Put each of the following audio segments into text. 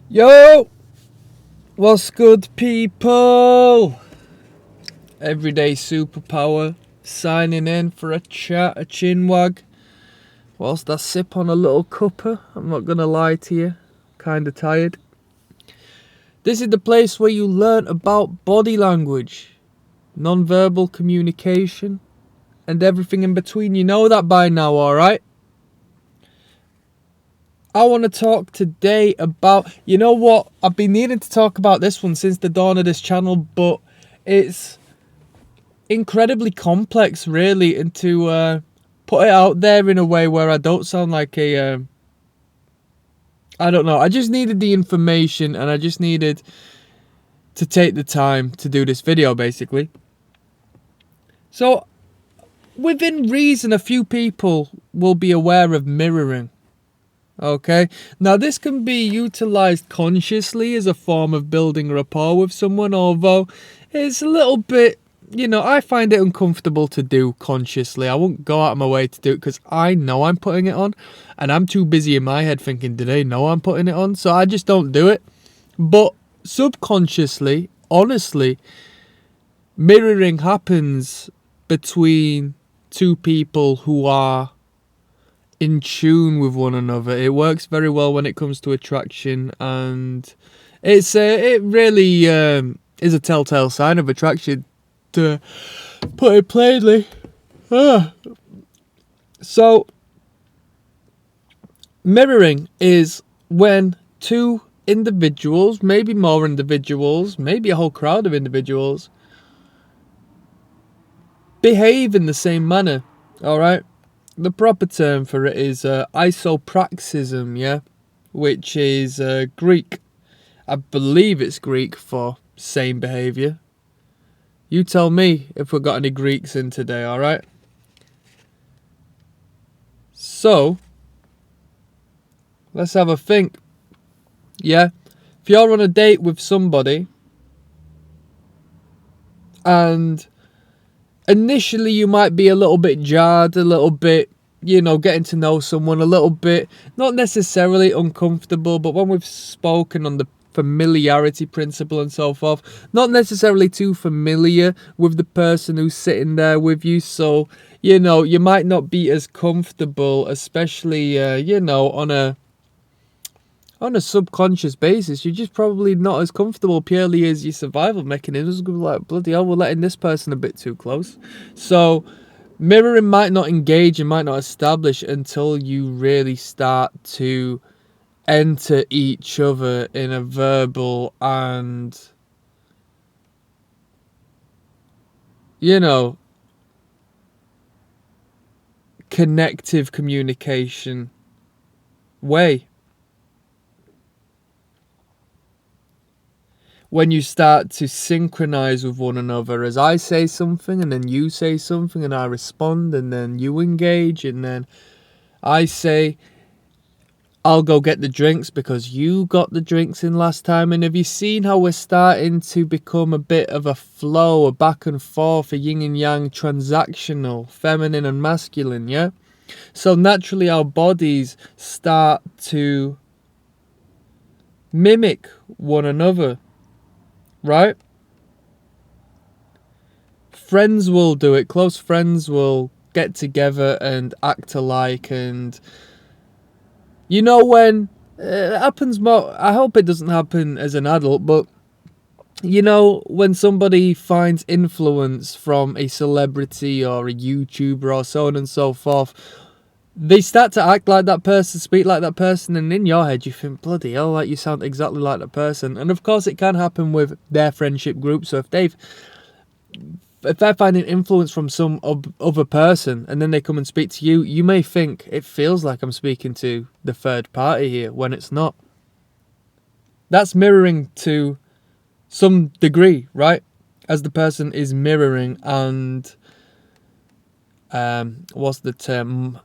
Yo! What's good, people? Everyday Superpower signing in for a chat, a chinwag. Whilst I sip on a little cuppa, I'm not gonna lie to you, kinda tired. This is the place where you learn about body language, non-verbal communication, and everything in between. You know that by now, alright? I want to talk today about, you know what, I've been needing to talk about this one since the dawn of this channel, but it's incredibly complex, really, and to put it out there in a way where I don't sound like I don't know, I just needed the information and I just needed to take the time to do this video, basically. So, within reason, a few people will be aware of mirroring. Okay, now this can be utilized consciously as a form of building rapport with someone, although it's a little bit, I find it uncomfortable to do consciously. I won't go out of my way to do it because I know I'm putting it on and I'm too busy in my head thinking, do they know I'm putting it on? So I just don't do it. But subconsciously, honestly, mirroring happens between two people who are in tune with one another. It works very well when it comes to attraction, and it really is a telltale sign of attraction, to put it plainly. So mirroring is when two individuals, maybe more individuals, maybe a whole crowd of individuals, behave in the same manner. All right. The proper term for it is isopraxism, yeah, which is Greek. I believe it's Greek for same behaviour. You tell me if we've got any Greeks in today, alright? So, let's have a think. Yeah, if you're on a date with somebody and initially you might be a little bit jarred, a little bit, getting to know someone a little bit, not necessarily uncomfortable, but when we've spoken on the familiarity principle and so forth, not necessarily too familiar with the person who's sitting there with you, so, you might not be as comfortable, especially, on a subconscious basis. You're just probably not as comfortable purely as your survival mechanisms. Like, bloody hell, we're letting this person a bit too close. So mirroring might not engage and might not establish until you really start to enter each other in a verbal and, connective communication way. When you start to synchronize with one another, as I say something and then you say something and I respond and then you engage and then I say, I'll go get the drinks because you got the drinks in last time. And have you seen how we're starting to become a bit of a flow, a back and forth, a yin and yang, transactional, feminine and masculine, yeah? So naturally our bodies start to mimic one another. Right? Friends will do it. Close friends will get together and act alike. And when it happens more, I hope it doesn't happen as an adult, but when somebody finds influence from a celebrity or a YouTuber or so on and so forth, they start to act like that person, speak like that person, and in your head you think, bloody hell, like you sound exactly like that person. And of course it can happen with their friendship group. So if they're finding influence from some other person and then they come and speak to you, you may think it feels like I'm speaking to the third party here when it's not. That's mirroring to some degree, right? As the person is mirroring and what's the term,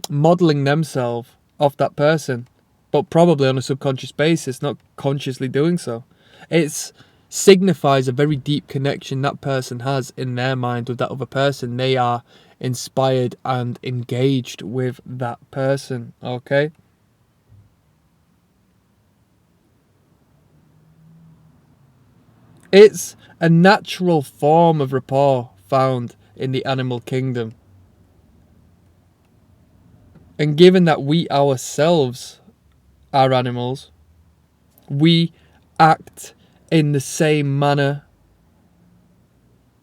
modeling themselves off that person, but probably on a subconscious basis, not consciously doing so. It signifies a very deep connection that person has in their mind with that other person. They are inspired and engaged with that person, okay? It's a natural form of rapport found in the animal kingdom. And given that we ourselves are animals, we act in the same manner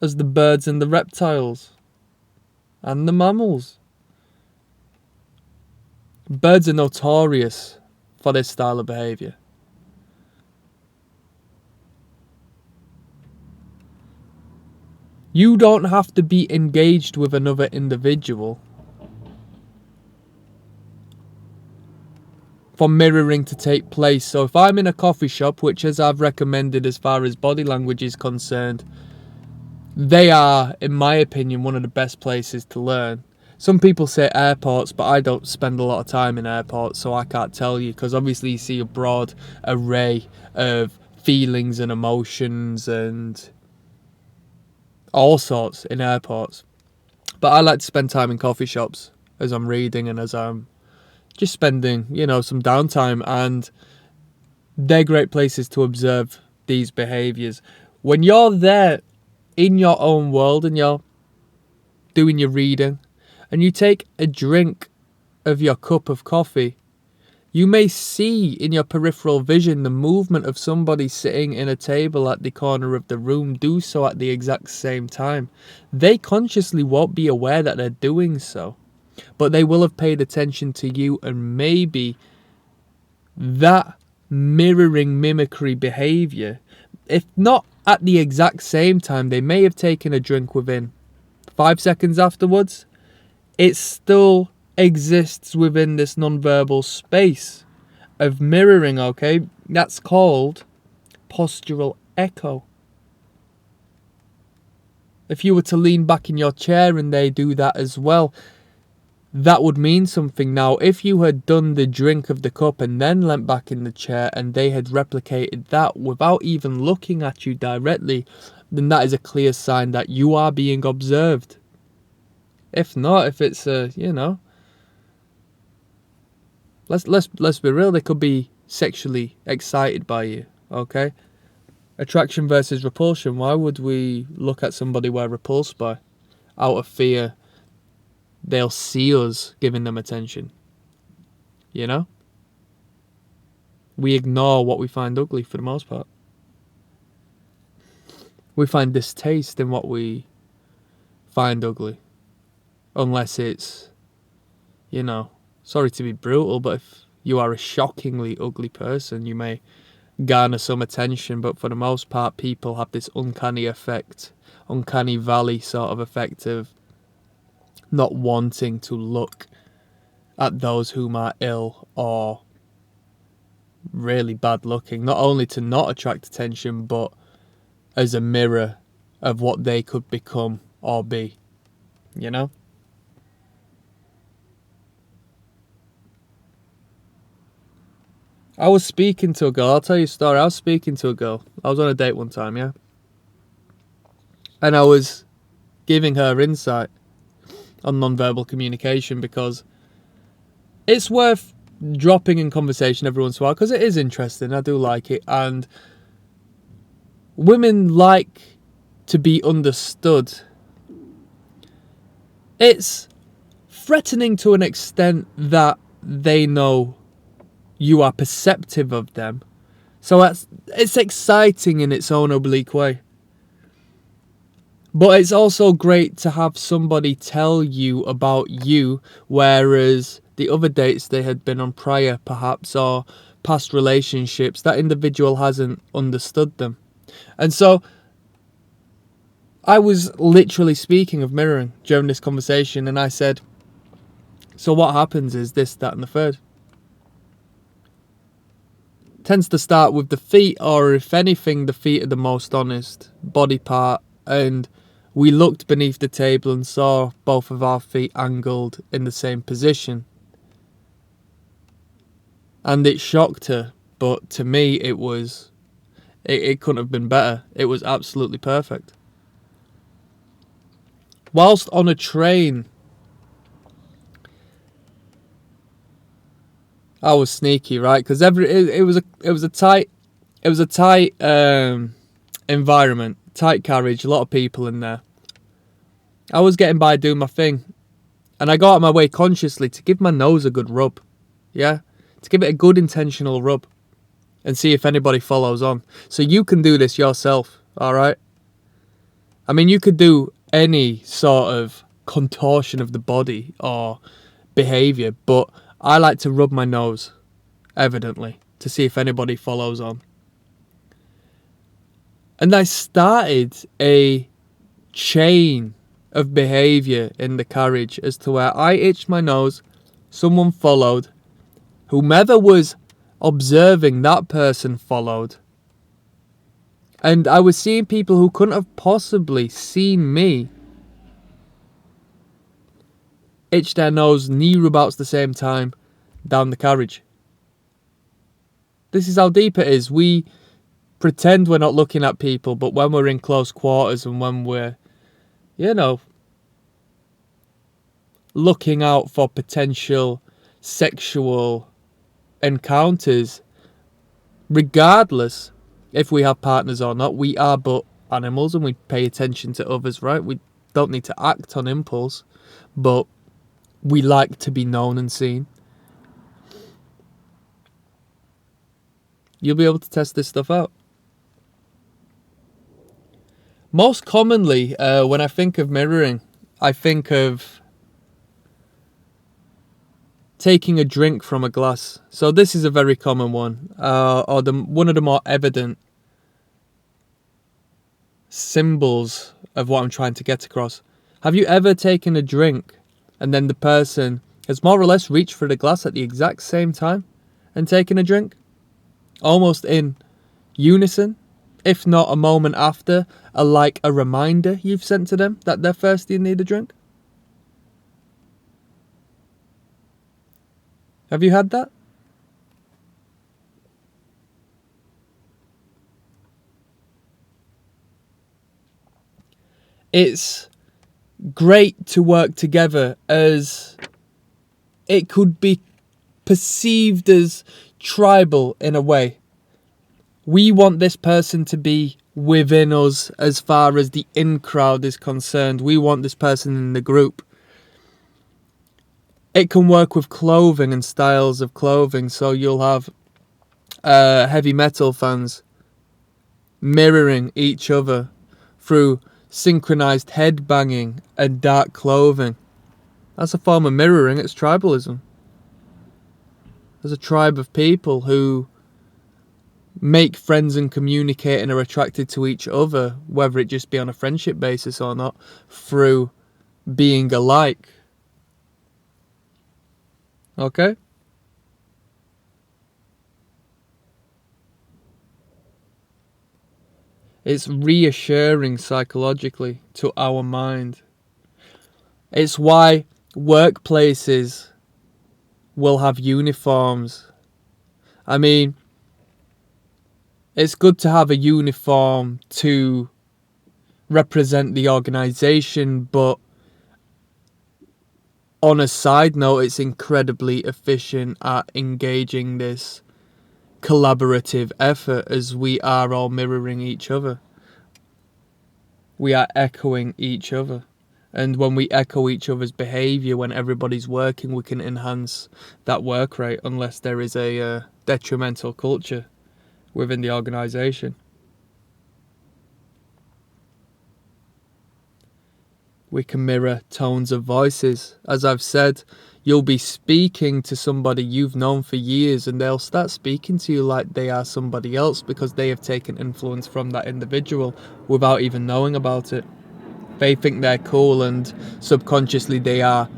as the birds and the reptiles and the mammals. Birds are notorious for this style of behaviour. You don't have to be engaged with another individual for mirroring to take place. So if I'm in a coffee shop, which as I've recommended as far as body language is concerned, they are, in my opinion, one of the best places to learn. Some people say airports, but I don't spend a lot of time in airports, so I can't tell you, because obviously you see a broad array of feelings and emotions and all sorts in airports. But I like to spend time in coffee shops as I'm reading and as I'm just spending, some downtime, and they're great places to observe these behaviours. When you're there in your own world and you're doing your reading and you take a drink of your cup of coffee, you may see in your peripheral vision the movement of somebody sitting in a table at the corner of the room do so at the exact same time. They consciously won't be aware that they're doing so, but they will have paid attention to you, and maybe that mirroring mimicry behaviour, if not at the exact same time, they may have taken a drink within 5 seconds afterwards. It still exists within this non-verbal space of mirroring, okay? That's called postural echo. If you were to lean back in your chair and they do that as well, that would mean something. Now, if you had done the drink of the cup and then leant back in the chair and they had replicated that without even looking at you directly, then that is a clear sign that you are being observed. If not, if it's let's be real, they could be sexually excited by you, okay? Attraction versus repulsion. Why would we look at somebody we're repulsed by? Out of fear they'll see us giving them attention. We ignore what we find ugly for the most part. We find distaste in what we find ugly. Unless it's, sorry to be brutal, but if you are a shockingly ugly person, you may garner some attention, but for the most part, people have this uncanny valley sort of effect of not wanting to look at those whom are ill or really bad looking, not only to not attract attention, but as a mirror of what they could become or be, I was speaking to a girl. I'll tell you a story. I was speaking to a girl. I was on a date one time, yeah? And I was giving her insight on non-verbal communication because it's worth dropping in conversation every once in a while because it is interesting. I do like it. And women like to be understood. It's threatening to an extent that they know you are perceptive of them. So it's exciting in its own oblique way. But it's also great to have somebody tell you about you, whereas the other dates they had been on prior, perhaps, or past relationships, that individual hasn't understood them. And so I was literally speaking of mirroring during this conversation, and I said, so what happens is this, that, and the third. Tends to start with the feet, or if anything, the feet are the most honest body part, and we looked beneath the table and saw both of our feet angled in the same position. And it shocked her, but to me it couldn't have been better. It was absolutely perfect. Whilst on a train, I was sneaky, right? Because it was a tight environment, tight carriage, a lot of people in there. I was getting by doing my thing, and I go out of my way consciously to give my nose a good rub. Yeah? To give it a good intentional rub and see if anybody follows on. So you can do this yourself, alright? I mean, you could do any sort of contortion of the body or behaviour, but I like to rub my nose, evidently, to see if anybody follows on. And I started a chain of behaviour in the carriage as to where I itched my nose, someone followed, whomever was observing that person followed. And I was seeing people who couldn't have possibly seen me itch their nose near about the same time down the carriage. This is how deep it is. We pretend we're not looking at people, but when we're in close quarters and when we're, looking out for potential sexual encounters, regardless if we have partners or not, we are but animals and we pay attention to others, right? We don't need to act on impulse, but we like to be known and seen. You'll be able to test this stuff out. Most commonly, when I think of mirroring, I think of taking a drink from a glass. So this is a very common one, or one of the more evident symbols of what I'm trying to get across. Have you ever taken a drink and then the person has more or less reached for the glass at the exact same time and taken a drink? Almost in unison, if not a moment after, like a reminder you've sent to them that they're thirsty and need a drink? Have you had that? It's great to work together, as it could be perceived as tribal in a way. We want this person to be within us as far as the in crowd is concerned. We want this person in the group. It can work with clothing and styles of clothing. So you'll have heavy metal fans mirroring each other through synchronized head banging and dark clothing. That's a form of mirroring. It's tribalism. There's a tribe of people who make friends and communicate and are attracted to each other, whether it just be on a friendship basis or not, through being alike. Okay? It's reassuring psychologically to our mind. It's why workplaces will have uniforms. I mean, it's good to have a uniform to represent the organisation, but on a side note, it's incredibly efficient at engaging this collaborative effort, as we are all mirroring each other. We are echoing each other. And when we echo each other's behaviour, when everybody's working, we can enhance that work rate, unless there is a detrimental culture within the organisation. We can mirror tones of voices. As I've said, you'll be speaking to somebody you've known for years and they'll start speaking to you like they are somebody else because they have taken influence from that individual without even knowing about it. They think they're cool and subconsciously they are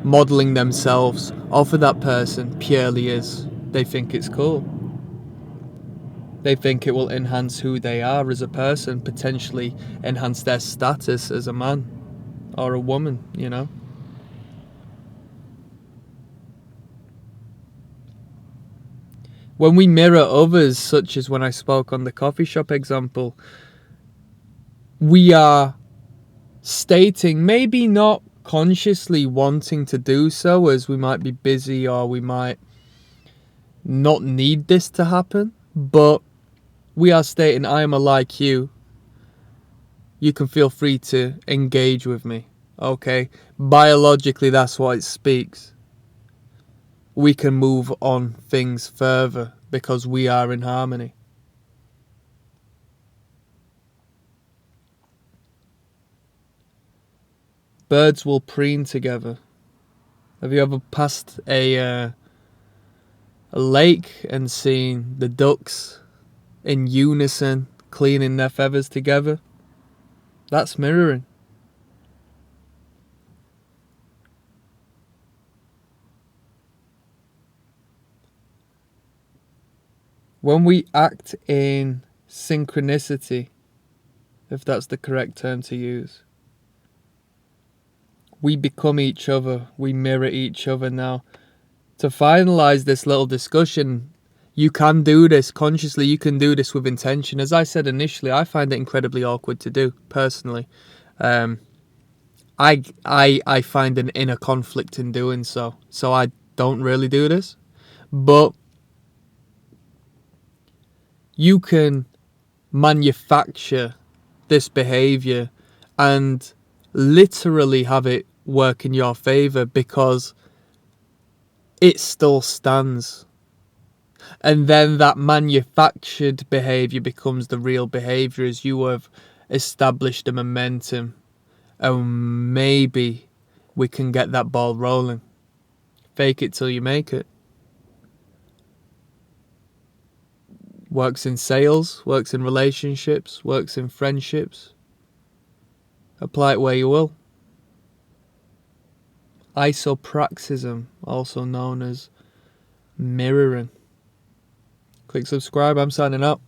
modelling themselves off of that person purely as they think it's cool. They think it will enhance who they are as a person, potentially enhance their status as a man or a woman, you know. When we mirror others, such as when I spoke on the coffee shop example, we are stating, maybe not consciously wanting to do so, as we might be busy or we might not need this to happen, but we are stating, I am alike you, you can feel free to engage with me. Okay? Biologically, that's what it speaks. We can move on things further because we are in harmony. Birds will preen together. Have you ever passed a lake and seen the ducks in unison cleaning their feathers together? That's mirroring. When we act in synchronicity, if that's the correct term to use, we become each other, we mirror each other. Now, to finalize this little discussion, you can do this consciously, you can do this with intention. As I said initially, I find it incredibly awkward to do, personally. I find an inner conflict in doing so I don't really do this. But you can manufacture this behavior and literally have it work in your favor because it still stands. And then that manufactured behavior becomes the real behavior as you have established a momentum. And maybe we can get that ball rolling. Fake it till you make it. Works in sales, works in relationships, works in friendships. Apply it where you will. Isopraxism, also known as mirroring. Click subscribe. I'm signing up.